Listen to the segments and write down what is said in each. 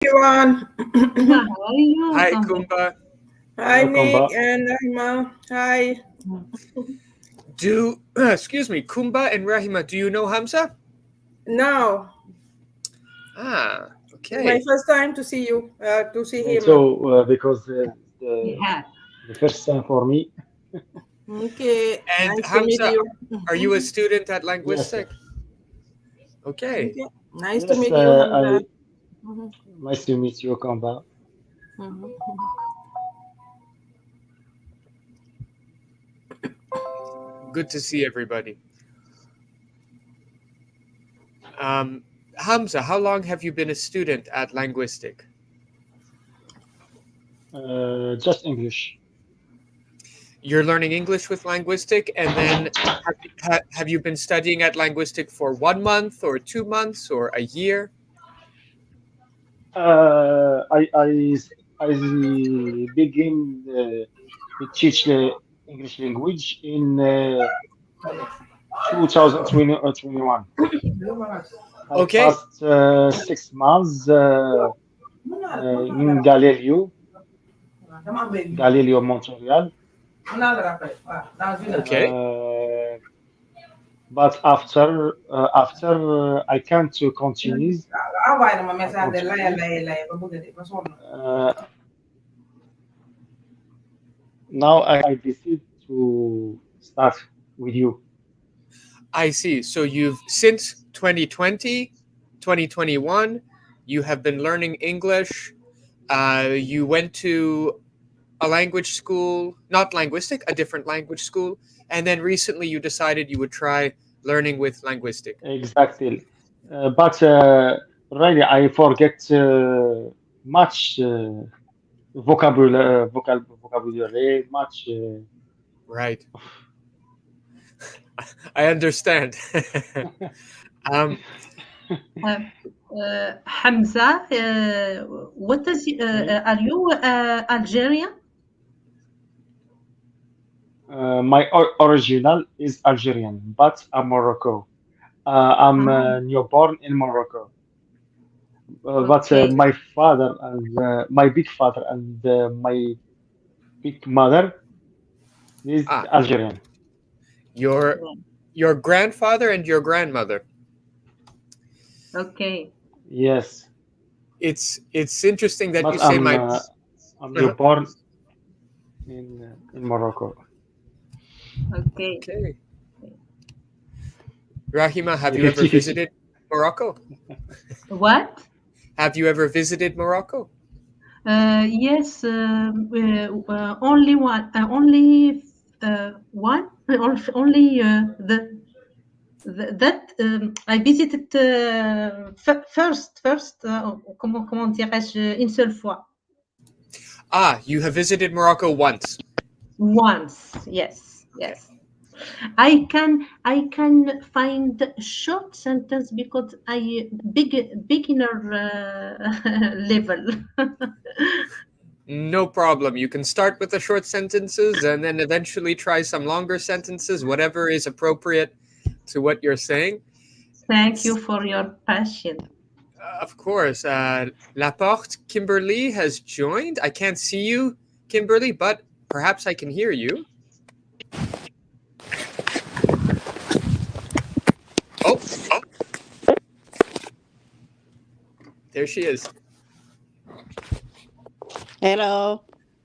everyone. How are you, Hi, Kamba? Kumba. Hi, Nick Combat. and Rahima. Hi. Excuse me, Kumba and Rahima, do you know Hamza? Now, Ah, it's my okay. first time to see you, to see Me him. too, because Yeah. the first time for me. Okay, And nice to meet Hamza, you. are you a student at Yes, Languistic? Okay, Okay, nice to yes. meet you, Hamza. I Nice to meet you, Combat. Mhm. good to see everybody. Um, Hamza, how long have you been a student at Languistic? Just English. You're learning English with Languistic, and then have you been studying at Languistic for 1 month or 2 months or a year? Uh, I I I begin to teach the English language in 2021. I Okay, passed 6 months in Galileo Montreal. okay. Uh, but after I can't to continue. I continue. Uh, Now I decide to start with you. I see. So you've since 2020, 2021, you have been learning English. You went to a language school, not linguistic, a different language school, and then recently you decided you would try learning with linguistic. Exactly. But really, I forget much vocabulary, much. Right. I understand. um, Uh, Hamza, what is, Me, are you Algerian? my original is Algerian, but I'm Morocco. I'm Ah, newborn in Morocco. But okay. my father and my big father and my big mother is ah, Algerian. your Yeah. your grandfather and your grandmother. Okay. Yes, It's interesting that you but say my. I'm Uh-huh. newborn in Morocco. Okay. Okay. Rahima, have you ever 50-50. visited Morocco? What? Have you ever visited Morocco? Yes, only one, only one, only that I visited first, comment dirais-je, une seule fois. Ah, you have visited Morocco once. Once, yes, Okay. yes. I can find short sentence because I beginner level. No problem. You can start with the short sentences and then eventually try some longer sentences, whatever is appropriate to what you're saying. Thank you for your passion. Of course, Laporte Kimberly has joined. I can't see you, Kimberly, but perhaps I can hear you. Oh, there she is. Hello.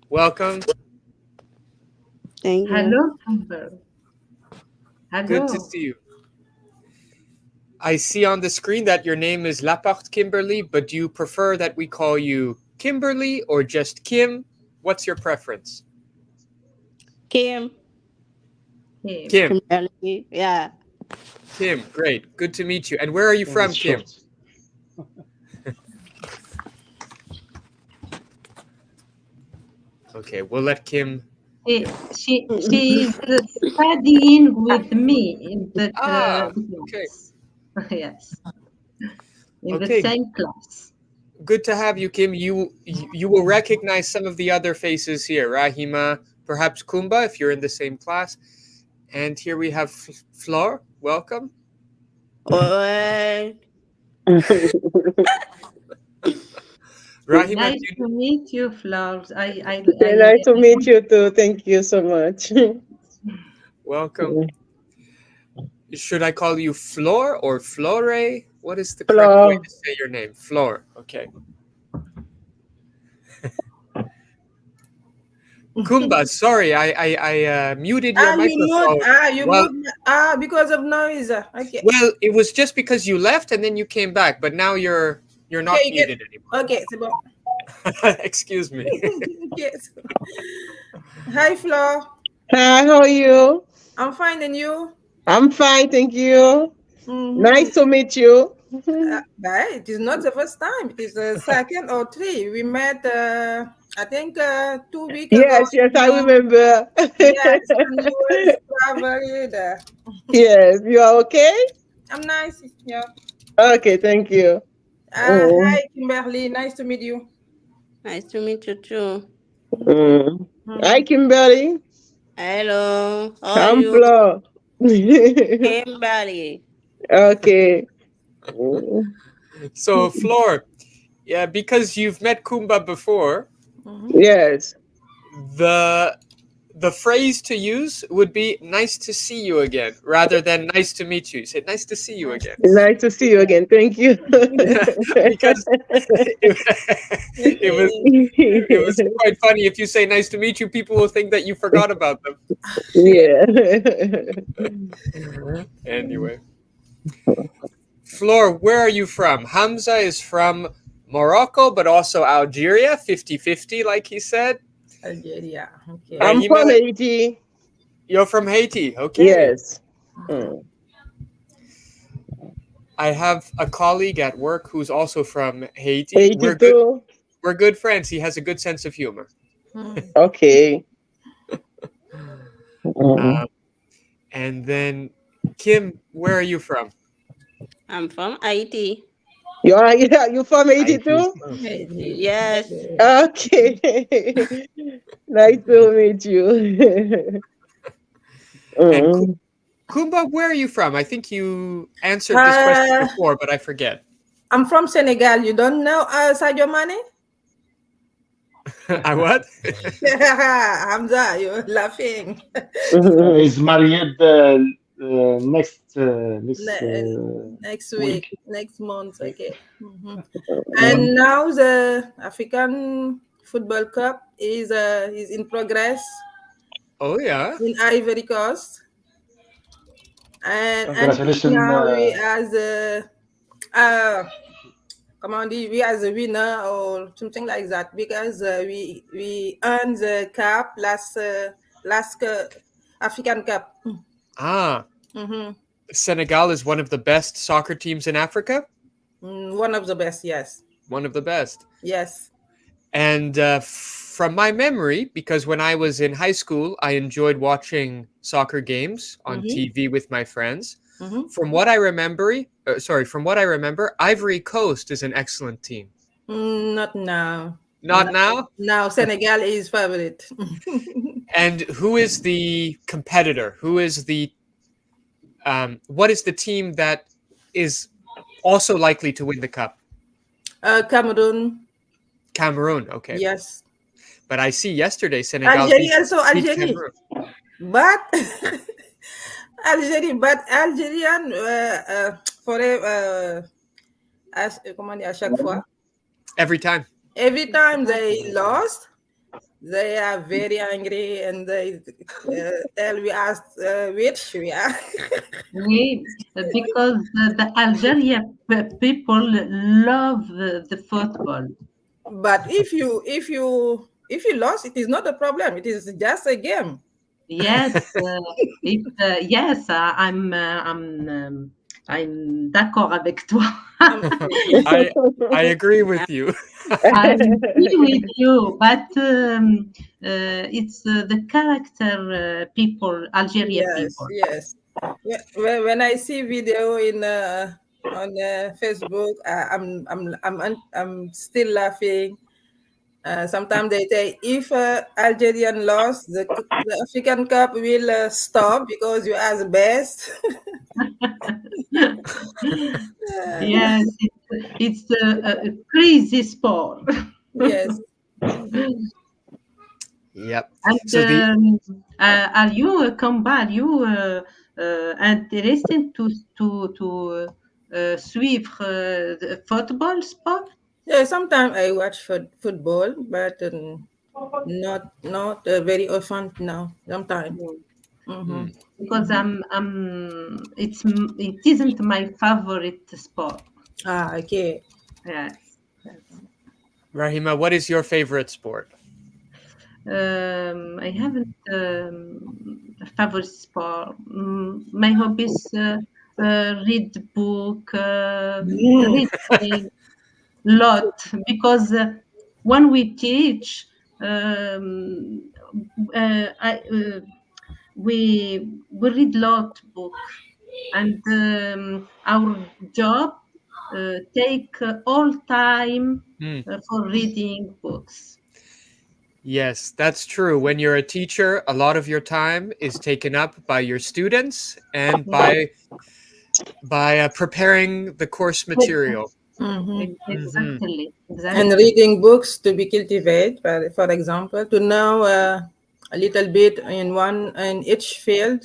Welcome. Thank you. Hello, Amber. Good to Hello. see you. I see on the screen that your name is Laporte Kimberly, but do you prefer that we call you Kimberly or just Kim? What's your preference? Kim. Hey. Kim. Kimberly. Yeah. Kim, great. Good to meet you. And where are you Kim is from, Kim? short. Okay, we'll let Kim. She's studying with me in the Ah, okay. class. Yes, in the Okay, same class. good to have you, Kim. You will recognize some of the other faces here. Rahima, perhaps Kumba, if you're in the same class. And here we have Flor. Welcome. Well, Rahima, Nice to meet you, Flowers. Nice to meet you too. Thank you so much. welcome. Should I call you Flor or Flore? What is the Flor. correct way to say your name? Flor. Okay. Kumba, sorry, I muted your microphone. Because of noise. Okay. Well, it was just because you left and then you came back, but now you're not Okay, muted anymore. Okay, c'est bon. Excuse me. Yes. Hi, Flo. Hi, how are you? I'm fine, and you? I'm fine, thank you. Nice to meet you. It is not the first time. It is the second or three. We met, I think, 2 weeks ago. Yes, I remember. Yes, and you were traveling. Yes, you are okay? I'm nice. Yeah. Okay, thank you. Hi, Kimberly. Nice to meet you. Nice to meet you too. Hi, Kimberly. Hello. How are I'm you? Flo. Kimberly. Okay. So, Flor, yeah, because you've met Kumba before, Yes. the phrase to use would be "nice to see you again" rather than "nice to meet you." Say "nice to see you again." Nice to see you again. Thank you. Because it was quite funny. If you say "nice to meet you," people will think that you forgot about them. Yeah. Anyway, Flor, where are you from? Hamza is from Morocco, but also Algeria, 50-50, like he said. Algeria. Okay. I'm from Haiti. You're from Haiti, okay. Yes. I have a colleague at work who's also from Haiti. Haiti too? We're good friends. He has a good sense of humor. Okay. And then, Kim, where are you from? I'm from Haiti. You from Haiti too? Yes. Okay. Nice to meet you. And Kumba, where are you from? I think you answered this question before, but I forget. I'm from Senegal. You don't know Sadio Mane? I what? Hamza, you're laughing. He's married next week, next month. Okay. And now the African Football Cup is in progress. Oh yeah. In Ivory Coast. And Congratulations. Now we as we as a winner or something like that, because we earned the cup last African Cup. Senegal is one of the best soccer teams in Africa? One of the best, yes. One of the best. Yes. And from my memory, because when I was in high school, I enjoyed watching soccer games on TV with my friends. From what I remember, Ivory Coast is an excellent team. Not now. Not now? Now Senegal is favorite. And who is the competitor? Who is the what is the team that is also likely to win the cup? Cameroon. Cameroon, okay. Yes. But I see yesterday Senegal Algeria beat Cameroon. But Algerian à chaque fois. Every time they lost, they are very angry and they tell we ask which we are. Because the Algerian people love the football. But if you lost, it is not a problem. It is just a game. Yes, yes, I'm d'accord avec toi. I agree with you. I agree with you, but it's the character people, Algerian people. Yes. When I see video on Facebook, I'm still laughing. Sometimes they say if Algerian lost, the African Cup will stop because you are the best. Yes, it's a crazy sport. Yes. Yep. And So are you Kamba, are you interested to suivre the football sport? Yeah, sometimes I watch football, but not very often now. Sometimes. Mm-hmm. Because it isn't my favorite sport. Ah, okay. Yes. Rahima, what is your favorite sport? I haven't a favorite sport. My hobbies read book, read a lot because when we teach, we read lot book, and our job take all time for reading books. Yes, that's true. When you're a teacher, a lot of your time is taken up by your students and by preparing the course material. Mm-hmm. Exactly. And reading books to be cultivated, for example, to know a little bit in each field,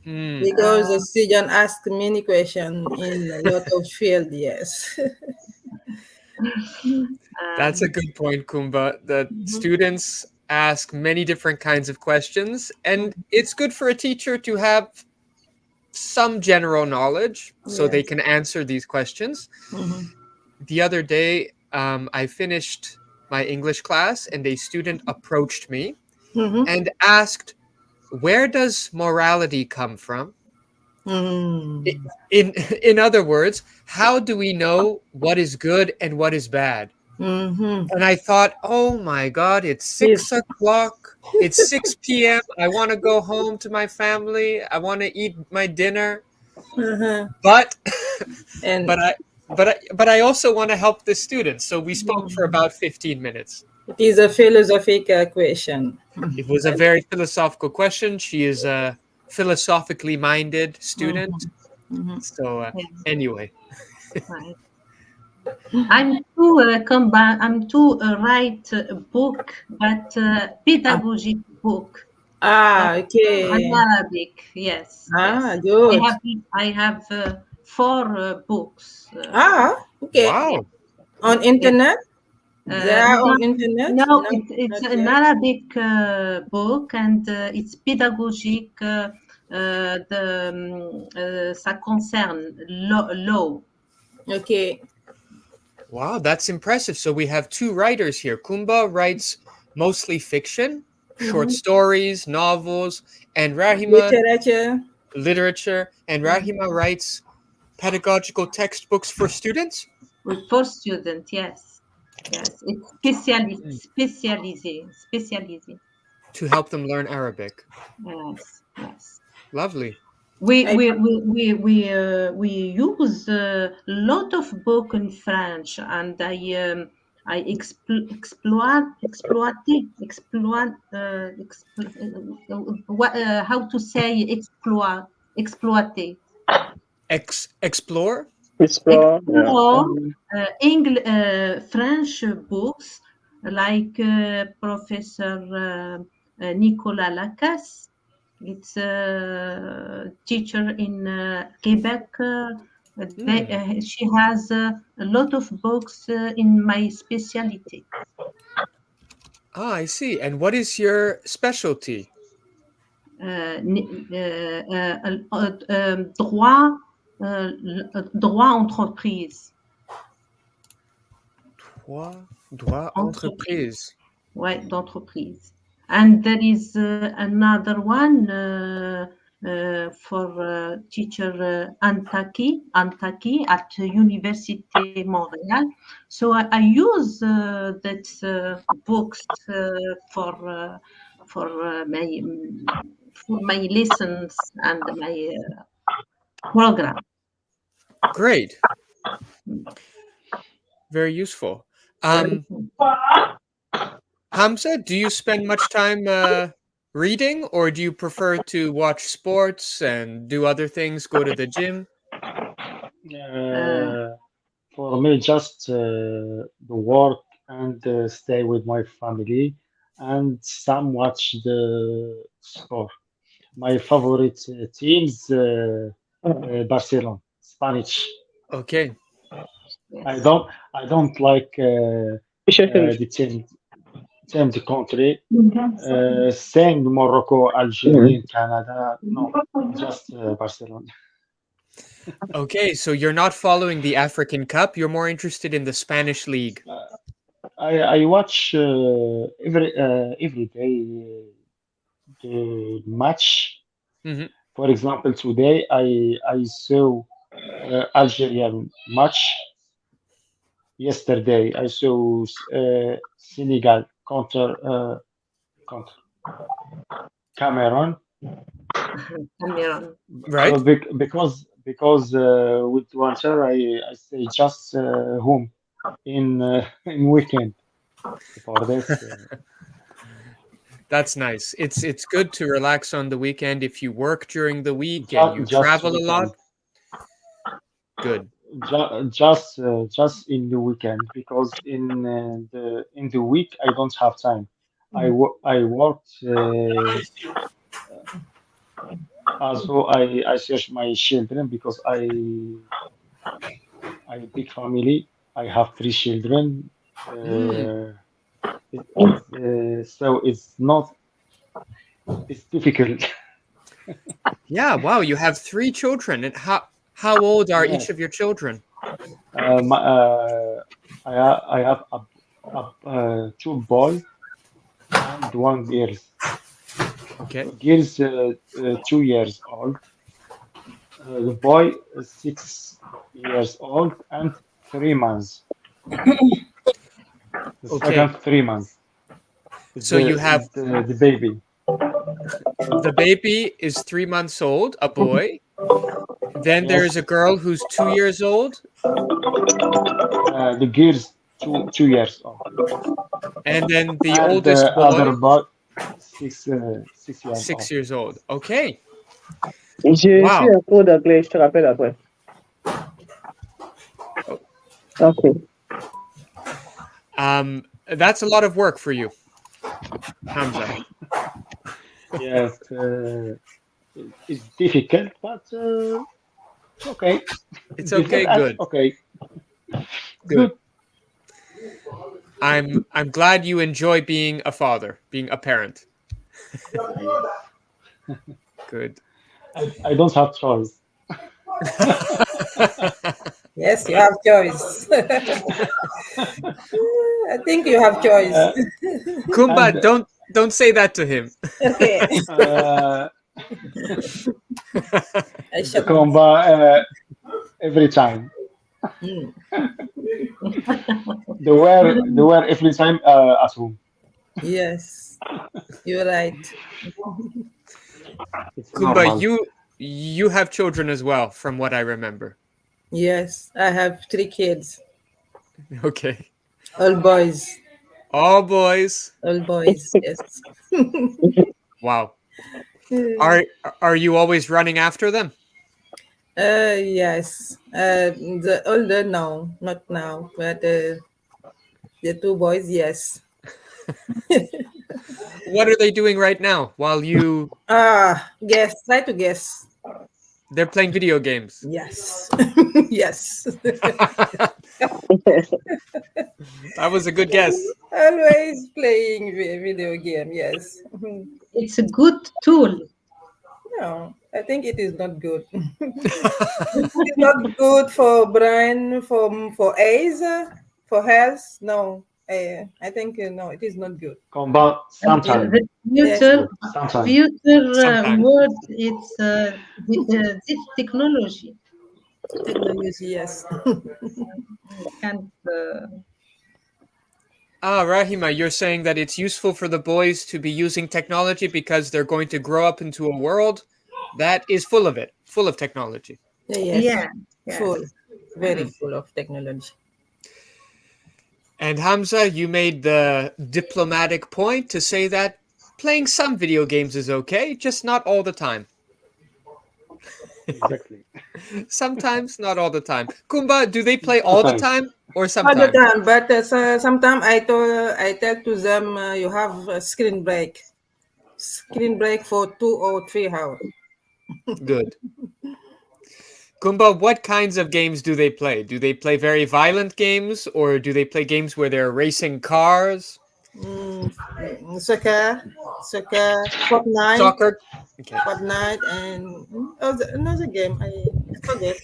because the student ask many questions in a lot of field. Yes. That's a good point, Kumba. The students ask many different kinds of questions, and it's good for a teacher to have some general knowledge so they Yes. can answer these questions. Mm-hmm. The other day, I finished my English class, and a student approached me Mm-hmm. and asked, "Where does morality come from?" Mm-hmm. In other words, how do we know what is good and what is bad? Mm-hmm. And I thought, oh my God, it's Yes. 6 o'clock. It's 6 p.m. I want to go home to my family. I want to eat my dinner. Uh-huh. But And but I also want to help the students. So we spoke for about 15 minutes. it is a philosophical question. It was a very philosophical question. She is a philosophically minded student. So anyway. Right. I'm to write a book, but pedagogic book. Okay. In Arabic, yes. Good. I have 4 books. Okay. Wow. On internet? They are on internet? No, No, it's not an yet. Arabic book, and it's pédagogique. Ça concerne law. Okay. Wow, that's impressive. So we have 2 writers here. Kumba writes mostly fiction, short stories, novels, and Rahima Literature. literature, and Rahima writes pedagogical textbooks for students. For students, yes. It's spécialisé. To help them learn Arabic. Yes. Lovely. We use a lot of book in French, and I how to say exploiter. Explore. Explore. Explore French books like Professor Nicolas Lacasse. It's a teacher in Quebec. She has a lot of books in my specialty. I see. And what is your specialty? Droit entreprise. Droit entreprise. Ouais, d'entreprise. And there is another one for teacher Antaki at Université Montréal. So I use that books for my lessons and my program. Great. Very useful. Hamza, do you spend much time reading, or do you prefer to watch sports and do other things, go to the gym? For me, just the work and stay with my family, and some watch the sport. My favorite teams, Barcelona, Spanish. Okay. I don't like the team the country. Saying Morocco, Algeria, Canada. No, just Barcelona. Okay, so you're not following the African Cup. You're more interested in the Spanish league. I watch every day the match. Hmm. For example, today I saw Algerian match. Yesterday I saw Senegal contra Cameroon. Cameron. Right? Because with Wancher I stay just home in weekend for this. That's nice. It's good to relax on the weekend if you work during the week and you Just travel a lot. weekend. Good. Just in the weekend because in the week I don't have time. I worked also I search my children because I big family. I have three children. Mm. So it's not it's difficult. Yeah, wow, you have 3 children. And how old are each Yes. of your children? I have two boys and one girl. Okay. Girl's 2 years old. The boy is 6 years old and 3 months. The Okay. second 3 months So you have is the baby. the baby is 3 months old, a boy. Then there's a Yes, girl who's 2 years old, the girl's 2 years old, and then the and oldest the other boy, boy 6 years 6 old. years old. Okay. Je suis Wow. en cours d'anglais, je te rappelle après. Ok. That's a lot of work for you, Hamza. Yes, it's difficult, but okay. It's Difficult okay. and Good. okay. Good. I'm glad you enjoy being a father, being a parent. Good. I don't have choice. Yes, you have choice. I think you have choice. Kumba, And don't say that to him. Okay. I the shall. combat every time. Mm. They were every time at home. Yes, you're right. It's Kumba, normal. you have children as well, from what I remember. Yes, I have 3 kids, Okay. all boys. All boys. All boys, yes. Wow. Are you always running after them? Yes. The older no, not now, but the 2 boys, yes. What are they doing right now while you Guess. Try to guess. they're playing video games? Yes. Yes. That was a good guess. Always playing video game, yes. It's a good tool. No, I think it is not good. It's not good for brain, for eyes, for health. No, I think no, it is not good. Combat sometimes. The future, Sometimes. Sometimes. word, it's this technology. Technology, yes. And Rahima, you're saying that it's useful for the boys to be using technology because they're going to grow up into a world that is full of it, full of technology. Yes. yeah. Full, very full of technology. And Hamza, you made the diplomatic point to say that playing some video games is okay, just not all the time. Exactly. Sometimes, not all the time. Kumba, do they play all the Sometimes. time or All the sometimes? time, but sometimes I tell to them you have a screen break for 2 or 3 hours. Good. Kumba, what kinds of games do they play? Do they play very violent games, or do they play games where they're racing cars? Soccer, Fortnite, Soccer? Okay. and another game. I forget.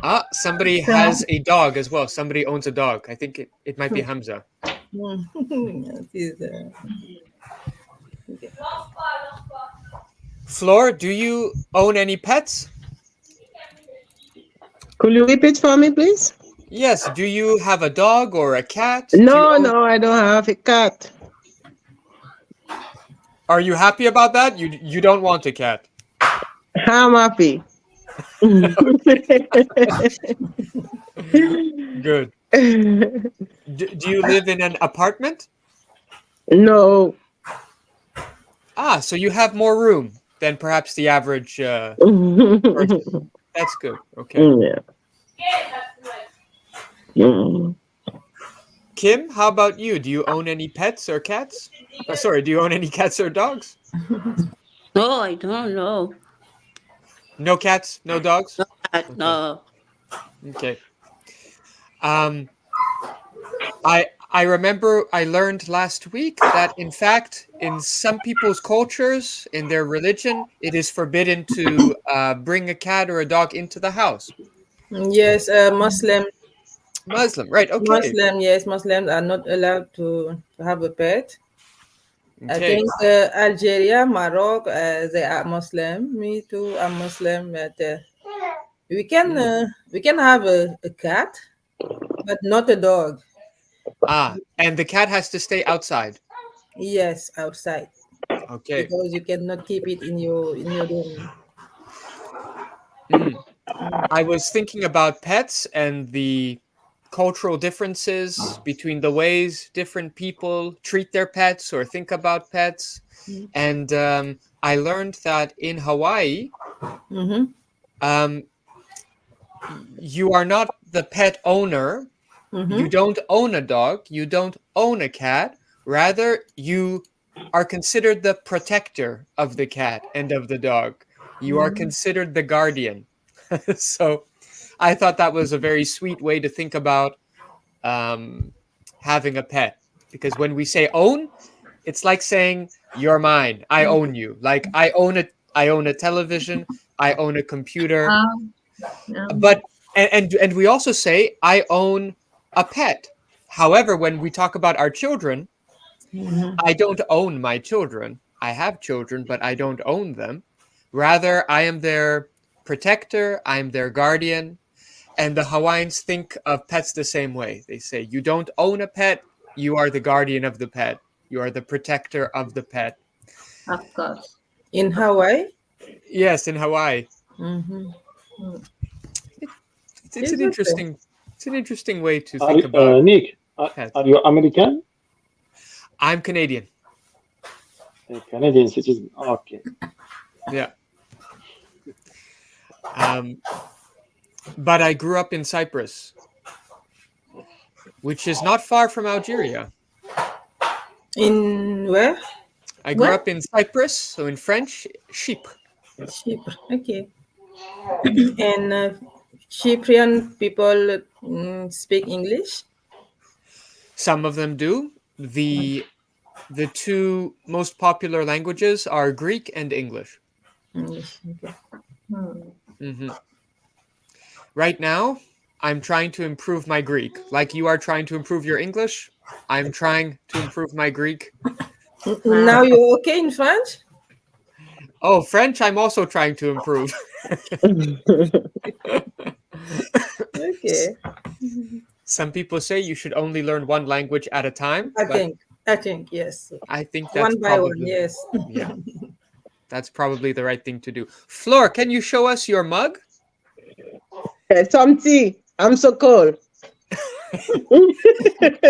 Ah, somebody has a dog as well. Somebody owns a dog. I think it might be Hamza. It is, okay. Flor, do you own any pets? Could you repeat for me, please? Yes. Do you have a dog or a cat? Do you No, own- no, I don't have a cat. Are you happy about that? You don't want a cat. I'm happy. Good. Do you live in an apartment? No. Ah, so you have more room than perhaps the average person. That's good. Okay. Yeah. Mm. Kim, how about you? Do you own any pets or cats? Sorry, do you own any cats or dogs? No, I don't know. No cats, no dogs? No. Okay. I remember I learned last week that in fact in some people's cultures, in their religion, it is forbidden to bring a cat or a dog into the house. Yes, Muslim, Right? Okay. yes, Muslims are not allowed to have a pet. I Okay. think Algeria, Morocco, they are Muslim. Me too, I'm Muslim. But we can have a cat, but not a dog. Ah, and the cat has to stay outside. Yes, outside, Okay. because you cannot keep it in your room. I was thinking about pets and the cultural differences between the ways different people treat their pets or think about pets. And I learned that in Hawaii, Mm-hmm. you are not the pet owner. Mm-hmm. You don't own a dog. You don't own a cat. Rather, you are considered the protector of the cat and of the dog. You are considered the guardian. So I thought that was a very sweet way to think about having a pet. Because when we say own, it's like saying you're mine. I own you. Like I own a television. I own a computer. But and we also say I own a pet. However, when we talk about our children, I don't own my children. I have children, but I don't own them. Rather, I am their protector. I'm their guardian. And the Hawaiians think of pets the same way. They say, you don't own a pet. You are the guardian of the pet. You are the protector of the pet. Of course. In Hawaii? Yes, in Hawaii. Mm-hmm. It's an interesting way to think Are, about Nick, pets. are you American? I'm Canadian. Canadian citizen. Okay. Yeah. But I grew up in Cyprus, which is not far from Algeria. In where? I grew Where? up in Cyprus, so in French, Chypre. Chypre. Okay. And Cyprian people speak English? Some of them do. The two most popular languages are Greek and English. English. Okay. Right now, I'm trying to improve my Greek. Like you are trying to improve your English, I'm trying to improve my Greek. Now you're okay in French? Oh, French, I'm also trying to improve. Okay. Some people say you should only learn one language at a time. I but think, yes. I think that's One by probably, one, yes. Yeah, that's probably the right thing to do. Flor, can you show us your mug? Some tea. I'm so cold.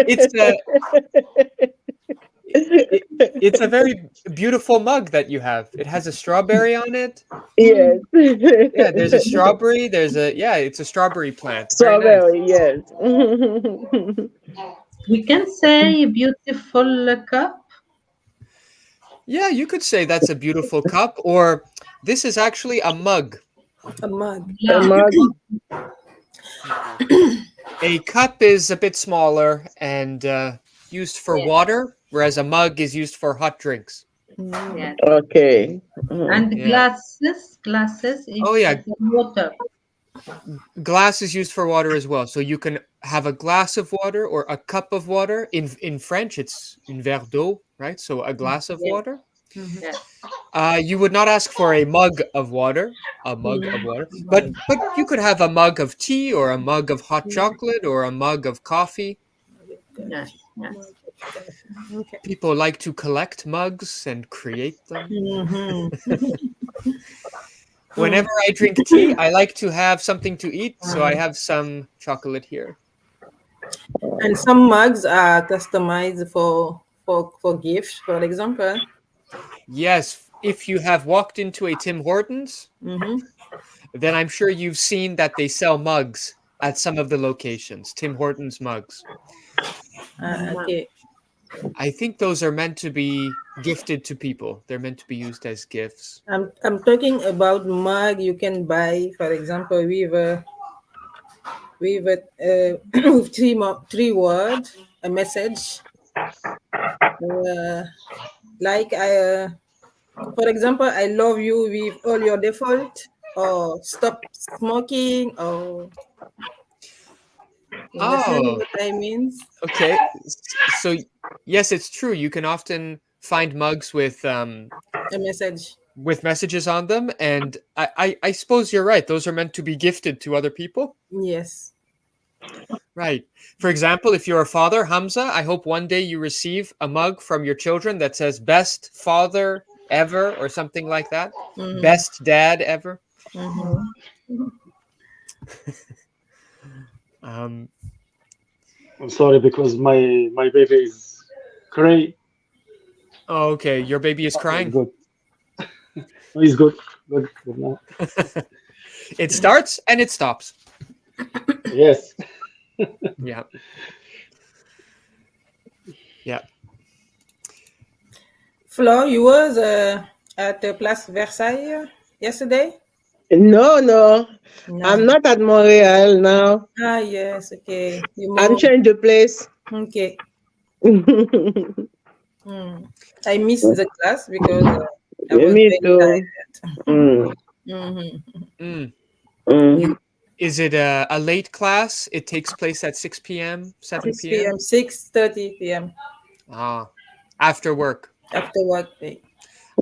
It's It's a very beautiful mug that you have. It has a strawberry on it. Yes. Yeah, there's a strawberry. It's a strawberry plant. Very nice. Strawberry, yes. We can say beautiful cup. Yeah, you could say that's a beautiful cup, or this is actually a mug. A mug. A mug. A cup is a bit smaller and used for water, whereas a mug is used for hot drinks. Yes. Okay. And Yeah. glasses is Oh, yeah. for water. Glass is used for water as well. So you can have a glass of water or a cup of water. In French, it's un verre d'eau, right? So a glass of Yes. water. Yes. You would not ask for a mug of water, but you could have a mug of tea or a mug of hot chocolate or a mug of coffee. Yes. Yes. Okay. People like to collect mugs and create them. Whenever I drink tea, I like to have something to eat, so I have some chocolate here. And some mugs are customized for gifts, for example. Yes, if you have walked into a Tim Hortons, then I'm sure you've seen that they sell mugs at some of the locations, Tim Hortons mugs. Okay. I think those are meant to be gifted to people. They're meant to be used as gifts. I'm talking about mug you can buy, for example, with three words, a message. Like for example, I love you with all your default, or stop smoking, or you understand what I mean? Okay. So yes, it's true. You can often find mugs with A message. with messages on them, and I suppose you're right. Those are meant to be gifted to other people. Yes. Right. For example, if you're a father, Hamza, I hope one day you receive a mug from your children that says "Best father ever" or something like that. Best dad ever. I'm sorry because my baby is crying. Oh, okay. Your baby is crying. Good. He's good. Good now. It starts and it stops. Yes. Yeah. Yeah. Flo, you was at the Place Versailles yesterday? No. I'm not at Montreal now. Ah, yes. Okay. I'm changing the place. Okay. I missed the class because I was Me very too. tired. Is it a late class? It takes place at 6 p.m., 7 6 p.m.? 6:30 p.m. After work. After work day.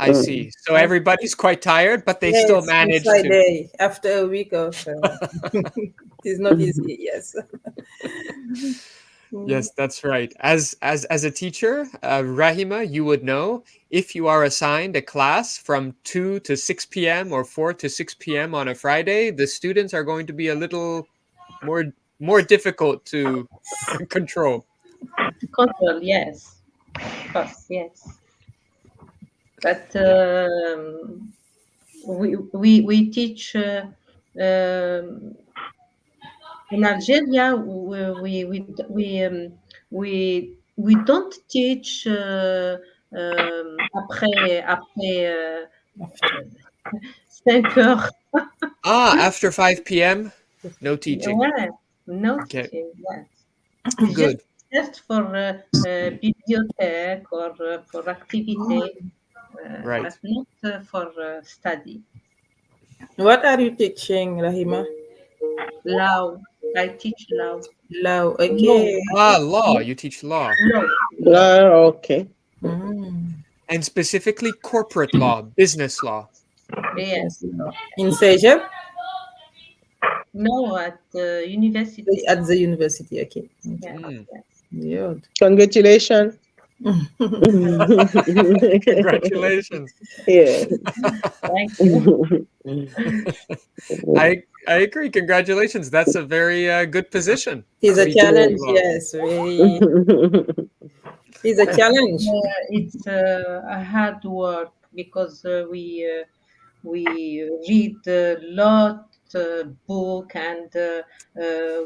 I see. So everybody's quite tired, but they still manage to. Friday, after a week or so. It's not easy, yes. Yes, that's right. As a teacher, Rahima, you would know if you are assigned a class from 2 to 6 p.m. or 4 to 6 p.m. on a Friday, the students are going to be a little more difficult to control. Control, yes. Of course, yes. But we teach in Algeria. We don't teach après 5 heures. After 5 p.m., no teaching. Yeah, no Okay. teaching. Yes. Good. Just for bibliothèque or for activity, Right. but not for study. What are you teaching, Rahima? Law. I teach law. Law, okay. Law. You teach law. Okay. And specifically corporate law, business law. Yes. In Sejep? No, at the university. At the university, okay. Yes. Good. Congratulations. Congratulations. Yeah. Thank you. I agree. Congratulations. That's a very good position. It's a to be doing challenge, law. yes. Really. It's a challenge. It's a hard work because we read a lot book and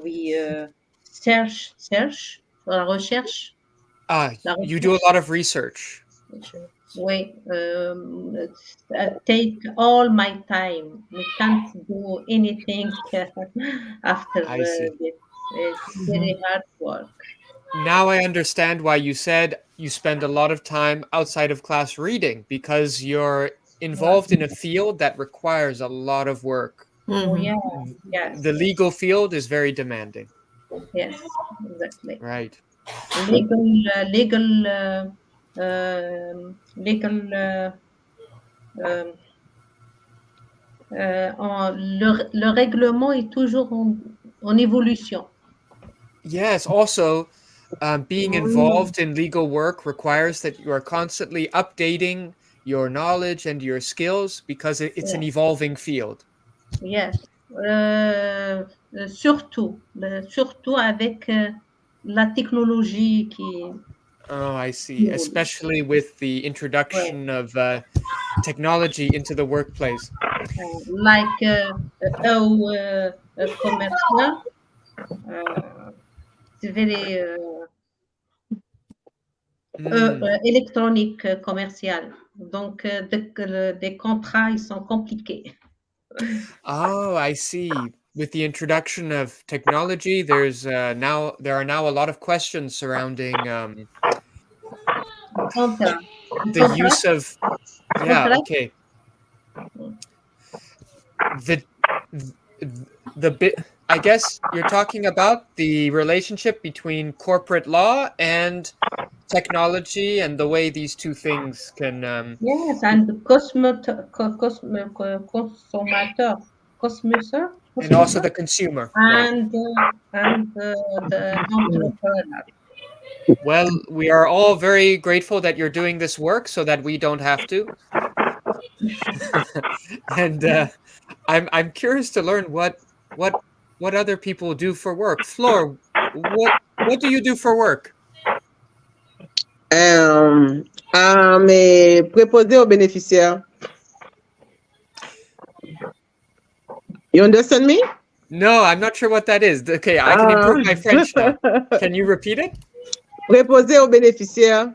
we search la recherche. You do a lot of research. Oui, take all my time. We can't do anything after I see. this. It's very hard work. Now I understand why you said you spend a lot of time outside of class reading, because you're involved in a field that requires a lot of work. Oh yeah, yes, The legal field is very demanding. yes, exactly. Right. Legal, le règlement est toujours en évolution. Yes. Also, being involved in legal work requires that you are constantly updating your knowledge and your skills, because it's an evolving field. Yes. Surtout avec la technologie qui. Oh, I see. Especially with the introduction of technology into the workplace. Like commercial, c'est very électronique commercial. Donc, des contrats, ils sont compliqués. Oh, I see. With the introduction of technology, there are now a lot of questions surrounding the use of. Yeah. Okay. The bit. I guess you're talking about the relationship between corporate law and technology, and the way these two things can. Yes, and consumateur, And also the consumer. and the entrepreneur. Well, we are all very grateful that you're doing this work so that we don't have to. And I'm curious to learn what other people do for work. Flor, what do you do for work? I'm a préposé aux bénéficiaires. You understand me? No, I'm not sure what that is. Okay, I can improve my French now. Can you repeat it? Préposé aux bénéficiaires.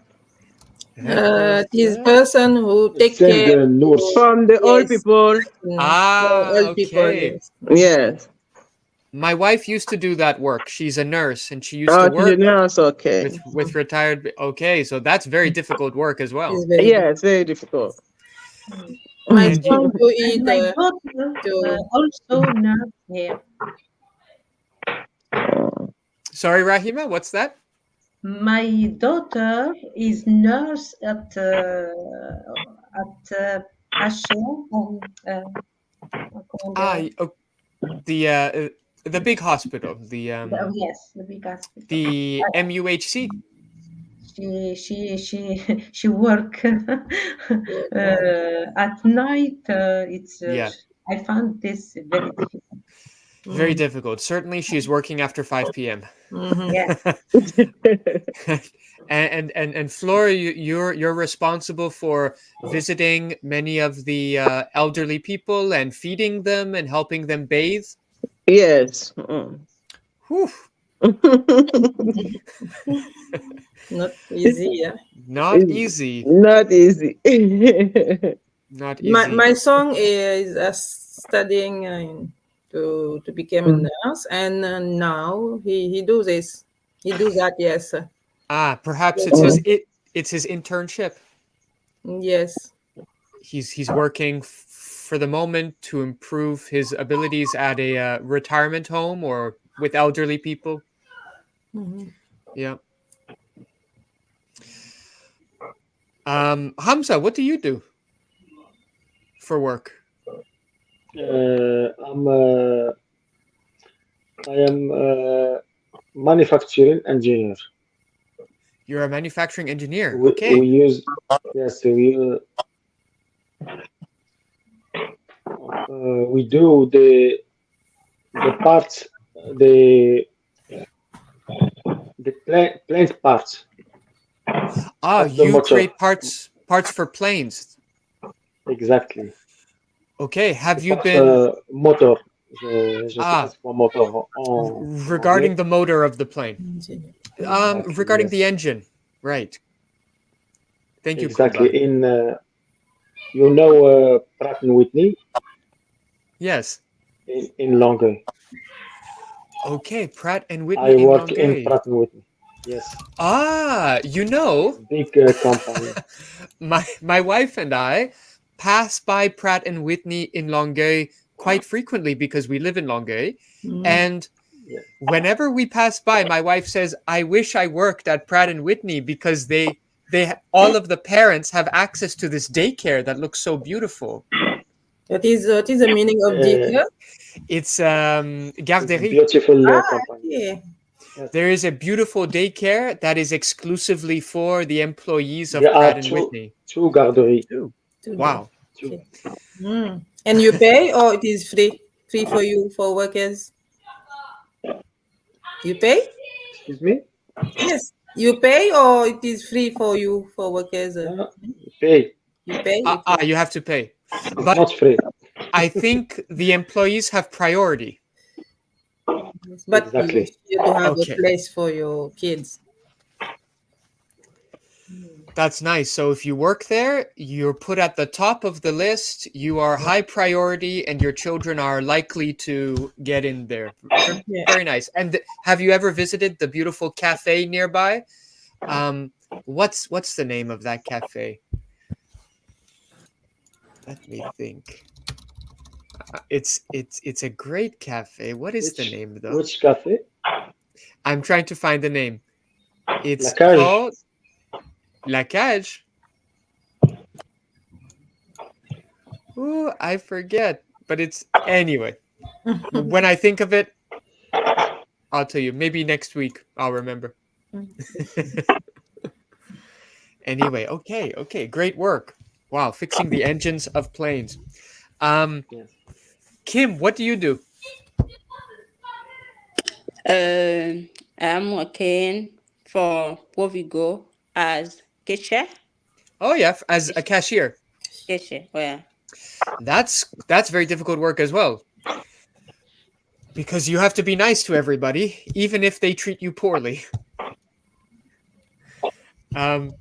This person who take Send care the nurse. From the old Yes. people. old people. Okay. Yes. Yes. My wife used to do that work. She's a nurse, and she used Oh, to work yes, okay. with retired. Okay, so that's very difficult work as well. It's very Yeah, it's very difficult. My And son do eat My daughter also nurse here. Sorry, Rahima, what's that? My daughter is nurse at HM. The big hospital, the Yes, the big hospital. the MUHC. She work at night. It's Yeah. I found this very difficult. Very difficult. Certainly, she's working after 5 p.m. Yes. And Flora, you're responsible for visiting many of the elderly people and feeding them and helping them bathe. Yes. Whew. not easy. Yeah. Not easy. Not easy. Not easy. My son is studying to become a nurse, and now he do this. He do that. Yes. Perhaps it's his internship. Yes. He's working for the moment to improve his abilities at a retirement home or with elderly people. Yeah. Hamza, what do you do for work? I am a manufacturing engineer. You're a manufacturing engineer. We Okay. use we do the parts, the plant parts. Ah, That's the you motor. create parts for planes. Exactly. Okay, have you Parts, been motor. Je sais pas ah c'est quoi moteur en regarding anglais. the motor of the plane? Exactly, Regarding the yes. engine, right? Thank you, Exactly. Kuba. In you know Pratt and Whitney Yes. in Longueuil. Okay, Pratt and Whitney I in work in Longueuil. Pratt and Whitney. Yes, Ah, you know, big company. my wife and I pass by Pratt and Whitney in Longueuil quite frequently because we live in Longueuil, and Yes. whenever we pass by, my wife says, "I wish I worked at Pratt and Whitney because all of the parents have access to this daycare that looks so beautiful." What is the meaning of daycare? It's It's garderie. beautiful Ah, company. okay. Yes. There is a beautiful daycare that is exclusively for the employees There of are Pratt and two Whitney. garderies. Two. Today. Wow. Two. Okay. And you pay or it is free? Free for you for workers? You pay? Excuse me? Yes. You pay or it is free for you for workers? No, you pay. You pay? Okay. You have to pay. It's But not free. I think the employees have priority. But you Exactly. wish you to have a Okay. place for your kids. That's nice. So if you work there, you're put at the top of the list, you are high priority, and your children are likely to get in there. Yeah. Very nice. And have you ever visited the beautiful cafe nearby? What's the name of that cafe? Let me think. It's a great cafe. What is the name though? Which cafe? I'm trying to find the name. La It's Cage. called La Cage. Ooh, I forget. But it's anyway. When I think of it, I'll tell you. Maybe next week I'll remember. Anyway, okay, great work. Wow, fixing the engines of planes. Yes. Kim, what do you do? I'm working for Provigo as cashier. Oh yeah, as a cashier. Cashier, yeah. That's very difficult work as well. Because you have to be nice to everybody, even if they treat you poorly. I'm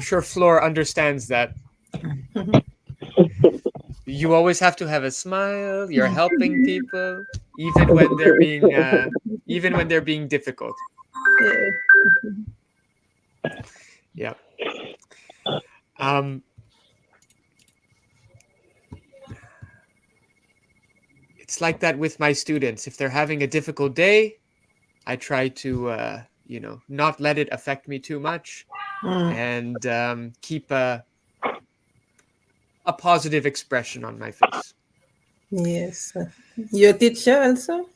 sure Flora understands that. You always have to have a smile. You're helping people, even when they're being difficult. Yeah. It's like that with my students. If they're having a difficult day, I try to not let it affect me too much, and keep a positive expression on my face. Yes. Your teacher also?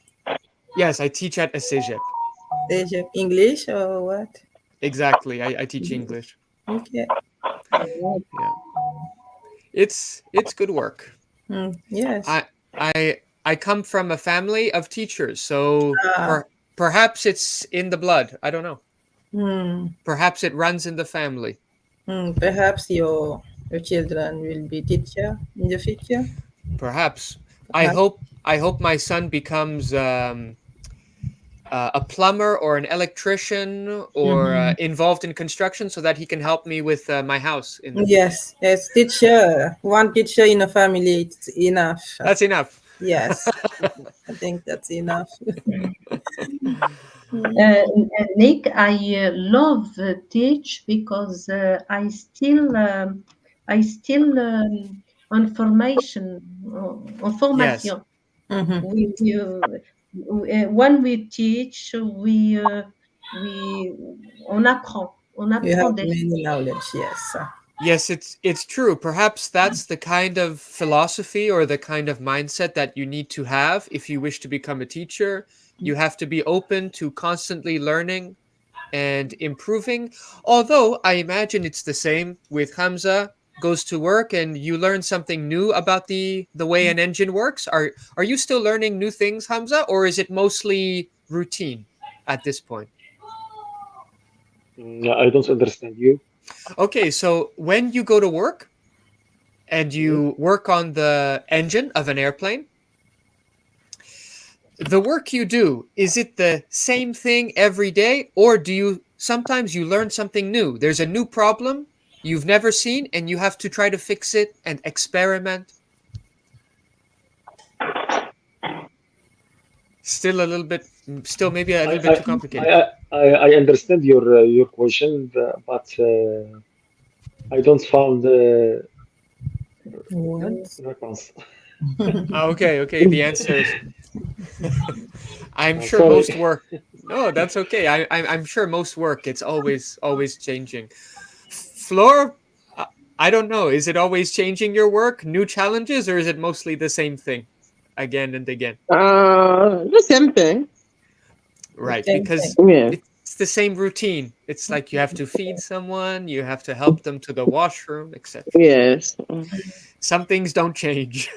Yes, I teach at a cégep. English or what? Exactly, I teach English. Okay. Yeah, it's good work. Yes. I come from a family of teachers, so perhaps it's in the blood. I don't know. Perhaps it runs in the family. Perhaps your children will be teacher in the future. Perhaps. I hope my son becomes a plumber or an electrician or involved in construction, so that he can help me with my house in the future. Yes, teacher. One teacher in a family, it's enough. That's enough. Yes, I think that's enough. Nick, I love teach because I still on formation. Yes. When we teach, on apprend. You have many knowledge, yes. Yes, it's true. Perhaps that's the kind of philosophy or the kind of mindset that you need to have if you wish to become a teacher. You have to be open to constantly learning and improving. Although I imagine it's the same with Hamza goes to work and you learn something new about the way an engine works. Are you still learning new things, Hamza, or is it mostly routine at this point? I don't understand you. Okay, so when you go to work and you work on the engine of an airplane, the work you do, is it the same thing every day, or do you sometimes you learn something new? There's a new problem you've never seen and you have to try to fix it and experiment. Still maybe a little bit too complicated. I understand your question, but I don't found What? response. Okay, the answer is I'm sure Sorry. most work. No, that's okay. I'm sure most work. It's always changing. Floor, I don't know. Is it always changing your work, new challenges, or is it mostly the same thing, again and again? The same thing. Right, Same because thing. Yeah. it's the same routine. It's like you have to feed someone, you have to help them to the washroom, etc. Yes. Some things don't change.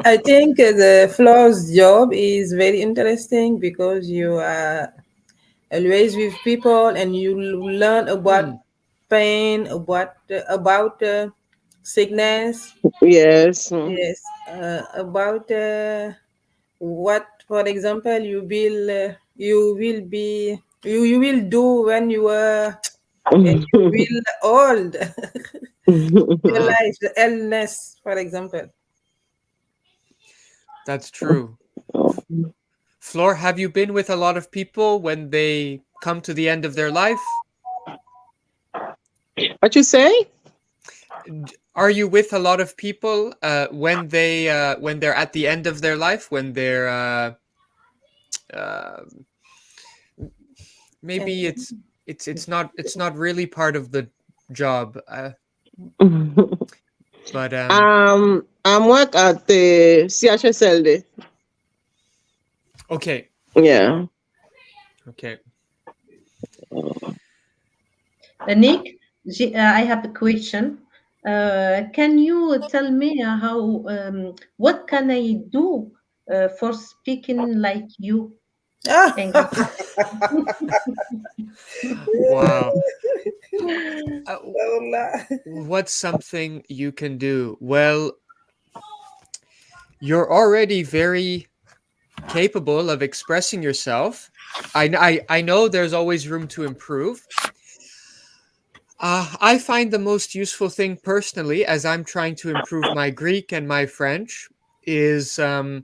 I think the Flo's job is very interesting because you are always with people and you learn about pain, about sickness. Yes. Yes, about what, for example, you will do when you will old. Your Ah, life, the illness, for example. that's true. Floor, have you been with a lot of people when they come to the end of their life? What you say? Are you with a lot of people when they're at the end of their life, when they're uh, maybe it's not really part of the job, but I'm work at the CHSLD. okay, Yeah. okay. Nick, I have a question. Can you tell me what can I do for speaking like you English? Wow. Allah. What's something you can do? Well, you're already very capable of expressing yourself. I know there's always room to improve. I find the most useful thing personally, as I'm trying to improve my Greek and my French, is uh,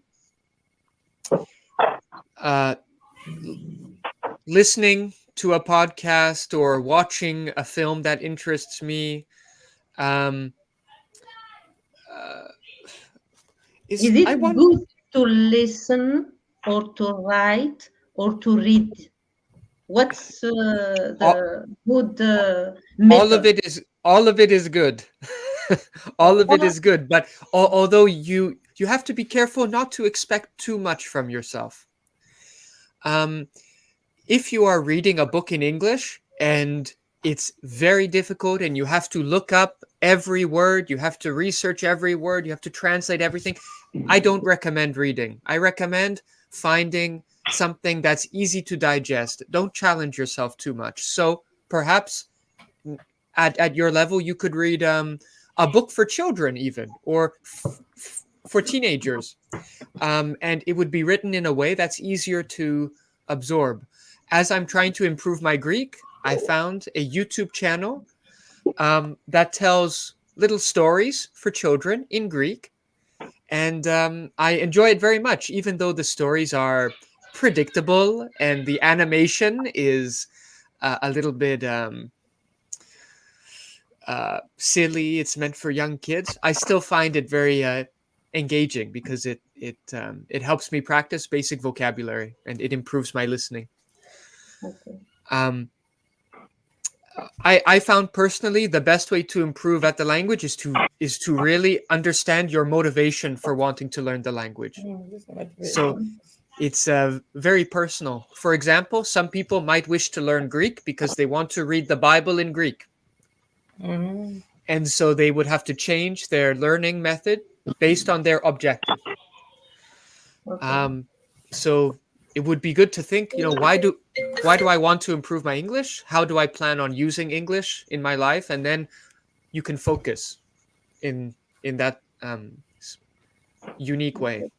listening to a podcast or watching a film that interests me. Um, uh, Is is I it want good to listen or to write or to read? What's all, the good all of method? it is good. All of it is good, but although you have to be careful not to expect too much from yourself. Um, if you are reading a book in English and it's very difficult and you have to look up every word, you have to research every word, you have to translate everything, I don't recommend reading. I recommend finding something that's easy to digest. Don't challenge yourself too much. So perhaps at your level, you could read a book for children, even, or for teenagers. And it would be written in a way that's easier to absorb. As I'm trying to improve my Greek, I found a YouTube channel that tells little stories for children in Greek. And I enjoy it very much, even though the stories are predictable and the animation is a little bit silly. It's meant for young kids. I still find it very engaging because it helps me practice basic vocabulary and it improves my listening. Okay. I found personally the best way to improve at the language is to really understand your motivation for wanting to learn the language. So it's very personal. For example, some people might wish to learn Greek because they want to read the Bible in Greek. Mhm. And so they would have to change their learning method based on their objective. Okay. So it would be good to think, why do I want to improve my English? How do I plan on using English in my life? And then you can focus in that unique way.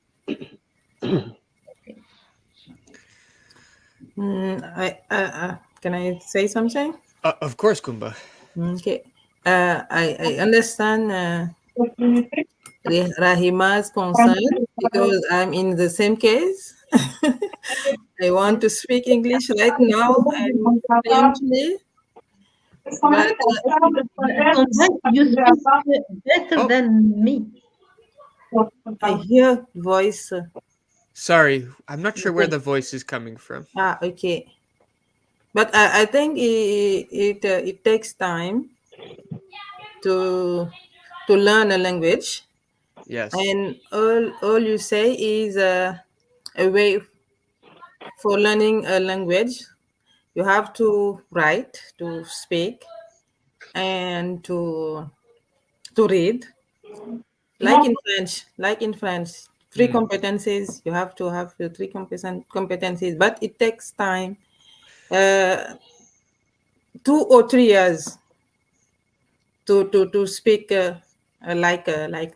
Can I say something? Of course, Kumba. Okay. I understand Rahima's concern because I'm in the same case. I want to speak English right now and fluently, but You speak better than me. I hear voice. Sorry, I'm not sure where the voice is coming from. Okay. But I think it takes time to learn a language. Yes. And all you say is a way for learning a language. You have to write, to speak, and to read. Like in French, three competencies. You have to have the three competencies, but it takes time. 2 or 3 years to speak like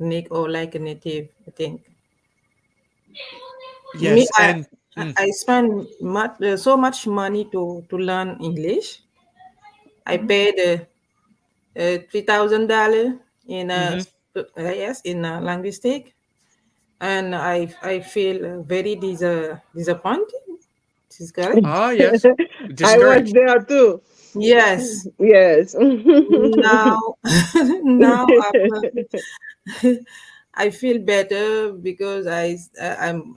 Nick or like a native, I think. Yes, I spend so much money to learn English. I paid $3,000 in linguistic, and I feel very disappointed. Is correct? Oh, yes. I was there too. Yes. Yes. Now I feel better because I'm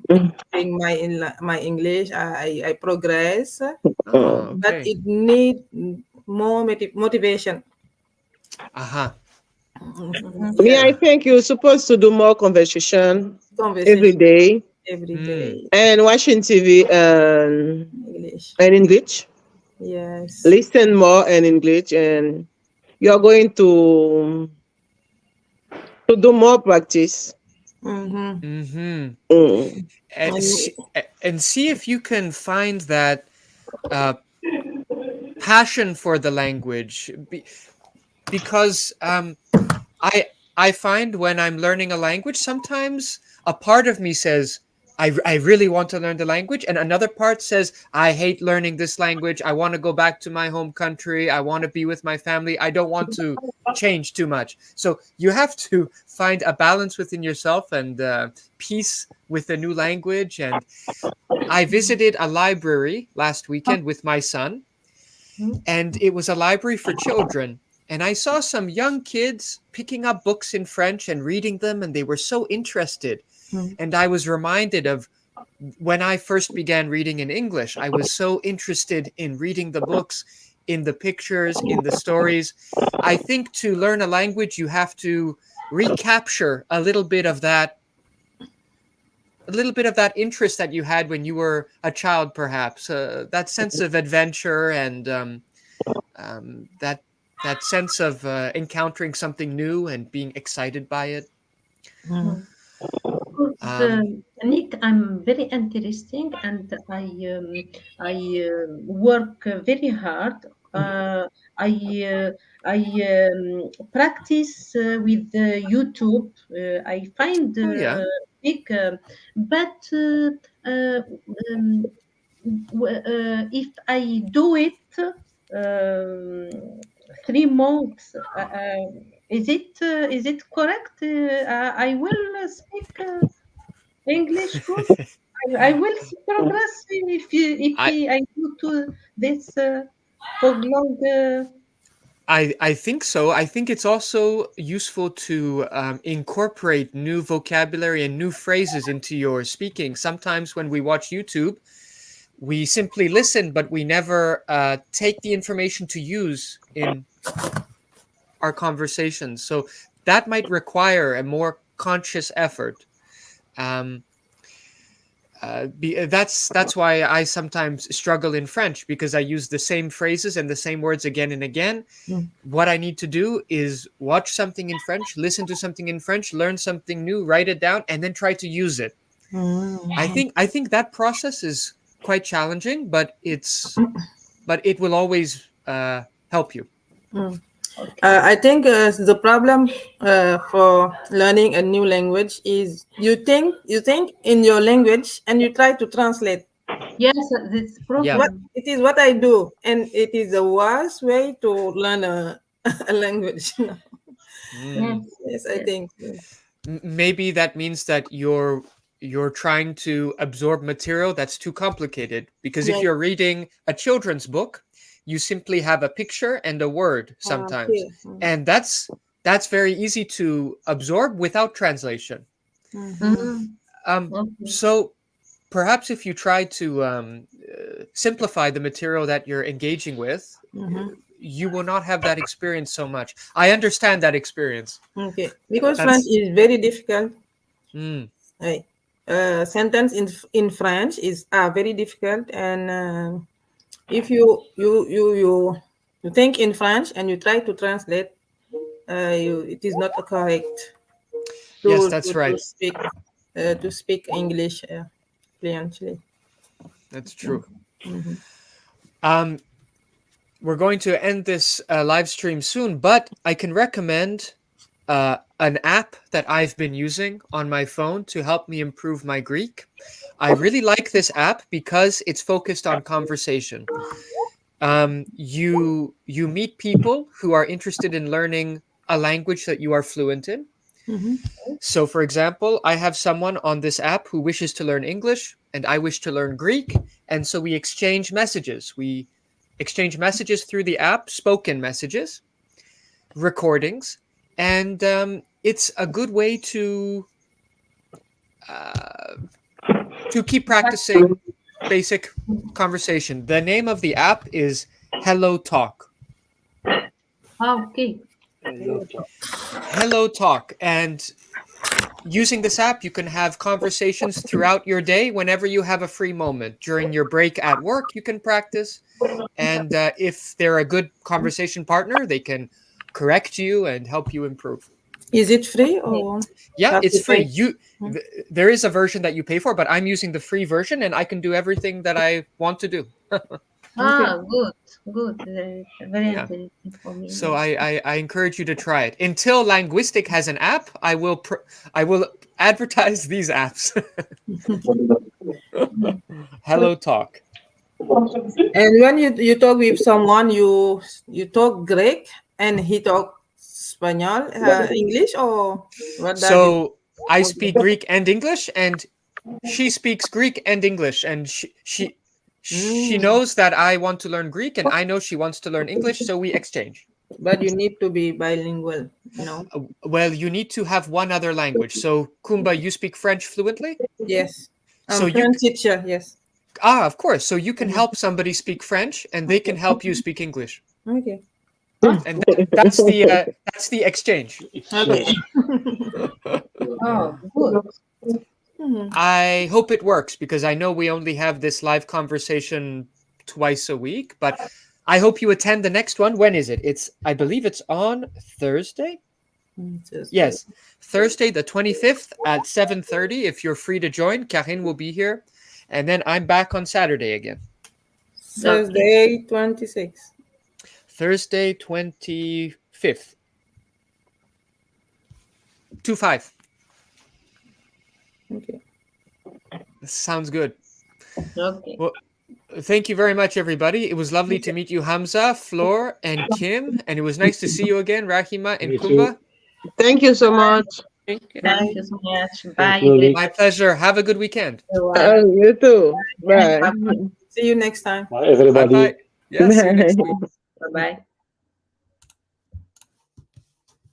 improving my English. I progress, Oh, but okay. it need more motivation. Me, I think you're supposed to do more conversation every day every day. and watching TV English. and English. Yes. Listen more in English, and you're going to do more practice. And And see if you can find that passion for the language, because I find when I'm learning a language, sometimes a part of me says, I really want to learn the language, and another part says, I hate learning this language. I want to go back to my home country. I want to be with my family. I don't want to change too much. So you have to find a balance within yourself and peace with the new language. And I visited a library last weekend with my son, and it was a library for children. And I saw some young kids picking up books in French and reading them, and they were so interested. And I was reminded of when I first began reading in English. I was so interested in reading the books, in the pictures, in the stories. I think to learn a language, you have to recapture a little bit of that interest that you had when you were a child, perhaps, that sense of adventure and that sense of encountering something new and being excited by it. Nick, I'm very interesting, and I work very hard. I practice with YouTube. I find big, but if I do it 3 months, is it correct? I will speak English good. I will see progress if I do to this for long. I think so. I think it's also useful to incorporate new vocabulary and new phrases into your speaking. Sometimes when we watch YouTube, we simply listen, but we never take the information to use in our conversations. So that might require a more conscious effort. That's why I sometimes struggle in French, because I use the same phrases and the same words again and again. What I need to do is watch something in French, listen to something in French, learn something new, write it down, and then try to use it. I think that process is quite challenging, but it will always help you. I think the problem for learning a new language is you think in your language and you try to translate. Yes, this problem. What I do, and it is the worst way to learn a language. Yes, I think. Maybe that means that you're trying to absorb material that's too complicated, because if you're reading a children's book, you simply have a picture and a word sometimes, and that's very easy to absorb without translation. So perhaps if you try to simplify the material that you're engaging with, you will not have that experience so much. I understand that experience. Okay, because French is very difficult. Sentence in French are very difficult, and if you think in French and you try to translate, it is not correct. Yes, that's right. To speak English fluently. That's true. We're going to end this live stream soon, but I can recommend an app that I've been using on my phone to help me improve my Greek. I really like this app because it's focused on conversation. You meet people who are interested in learning a language that you are fluent in. So, for example, I have someone on this app who wishes to learn English, and I wish to learn Greek, and so we exchange messages. We exchange messages through the app, spoken messages, recordings, and it's a good way to keep practicing basic conversation. The name of the app is Hello Talk. Okay. Hello Talk. And using this app, you can have conversations throughout your day whenever you have a free moment. During your break at work, you can practice. And if they're a good conversation partner, they can correct you and help you improve. Is it free or? Yeah, it's free. There is a version that you pay for, but I'm using the free version, and I can do everything that I want to do. Good. Very interesting for me. So I encourage you to try it. Until Languistic has an app, I will advertise these apps. Hello Talk. And when you talk with someone, you talk Greek and he talk Spanish, English, or what? So I speak Greek and English, and she speaks Greek and English, and she knows that I want to learn Greek, and I know she wants to learn English, so we exchange. But you need to be bilingual, Well, you need to have one other language. So, Kumba, you speak French fluently? Yes. So French teacher, yes. Of course. So you can help somebody speak French, and they can help you speak English. Okay. And that's the exchange. Okay. Good. I hope it works, because I know we only have this live conversation twice a week, but I hope you attend the next one. When is it? I believe it's on Thursday. Yes, Thursday the 25th at 7:30. If you're free to join, Karine will be here, and then I'm back on Saturday again. Thursday 26th. Thursday 25th. 2-5. Okay. Sounds good. Okay. Well, thank you very much, everybody. It was lovely to meet you, Hamza, Flor, and Kim. And it was nice to see you again, Rahima and Kumba. Thank you so much. Thank you so much. Bye. My pleasure. Have a good weekend. You too. Bye. See you next time. Bye, everybody. Bye-bye. Yes, see you next week. Bye-bye.